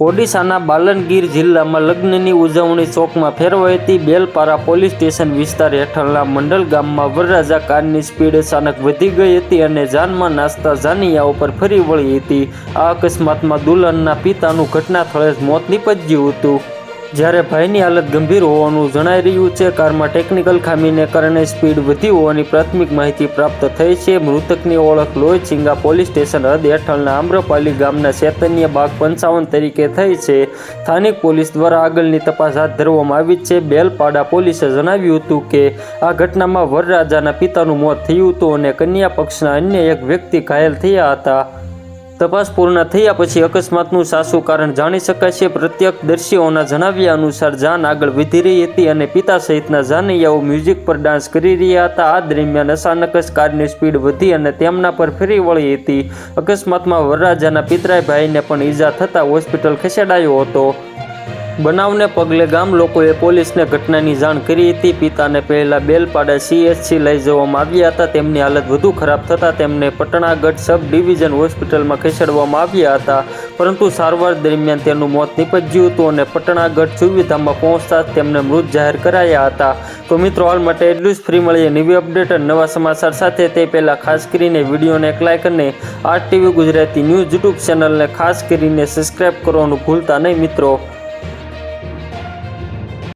ઓડિશાના બાલનગીર જિલ્લામાં લગ્નની ઉજવણી ચોકમાં ફેરવાઈ હતી। બેલપારા પોલીસ સ્ટેશન વિસ્તાર હેઠળના મંડલ ગામમાં વરરાજા કારની સ્પીડ અચાનક વધી ગઈ હતી અને જાનમાં નાસતા જાનૈયાઓ પર ફરી વળી હતી। આ અકસ્માતમાં દુલ્હનના પિતાનું ઘટના સ્થળે જ મોત નીપજ્યું હતું, જ્યારે ભાઈની હાલત ગંભીર હોવાનું જણાઈ રહ્યું છે। કારમાં ટેકનિકલ ખામીને કારણે સ્પીડ વધી હોવાની પ્રાથમિક માહિતી પ્રાપ્ત થઈ છે। મૃતકની ઓળખ લોહીચીંગા પોલીસ સ્ટેશન હદ હેઠળના આમ્રપાલી ગામના ચૈતન્ય બાગ 55 તરીકે થઈ છે। સ્થાનિક પોલીસ દ્વારા આગળની તપાસ હાથ ધરવામાં આવી છે। બેલપાડા પોલીસે જણાવ્યું હતું કે આ ઘટનામાં વરરાજાના પિતાનું મોત થયું હતું અને કન્યા પક્ષના અન્ય એક વ્યક્તિ ઘાયલ થયા હતા। તપાસ પૂર્ણ થયા પછી અકસ્માતનું સાચું કારણ જાણી શકાશે। પ્રત્યક્ષદર્શીઓના જણાવ્યા અનુસાર જાન આગળ વધી રહી હતી અને પિતા સહિતના જાનૈયાઓ મ્યુઝિક પર ડાન્સ કરી રહ્યા હતા। આ દરમિયાન અચાનક જ કારની સ્પીડ વધી અને તેમના પર ફરી વળી હતી। અકસ્માતમાં વરરાજાના પિતરાઈ ભાઈને પણ ઈજા થતાં હોસ્પિટલ ખસેડાયો હતો। બનાવને પગલે ગામ લોકોએ પોલીસને ઘટનાની જાણ કરી હતી। પિતાને પહેલા બેલપાડા CHC લઈ જવામાં આવ્યા હતા। તેમની હાલત વધુ ખરાબ થતાં તેમને પટણાગઢ સબ ડિવિઝન હોસ્પિટલમાં ખસેડવામાં આવ્યા હતા, પરંતુ સારવાર દરમિયાન તેનું મોત નીપજ્યું હતું અને પટણાગઢ સુવિધામાં પહોંચતા જ તેમને મૃત જાહેર કરાયા હતા। તો મિત્રો, હાલ માટે એટલું જ। ફ્રી મળીએ નવી અપડેટ અને નવા સમાચાર સાથે। તે પહેલાં ખાસ કરીને વિડીયોને એક લાઇક અને RTV ગુજરાતી ન્યૂઝ YouTube ચેનલને ખાસ કરીને સબસ્ક્રાઈબ કરવાનું ભૂલતા નહીં મિત્રો।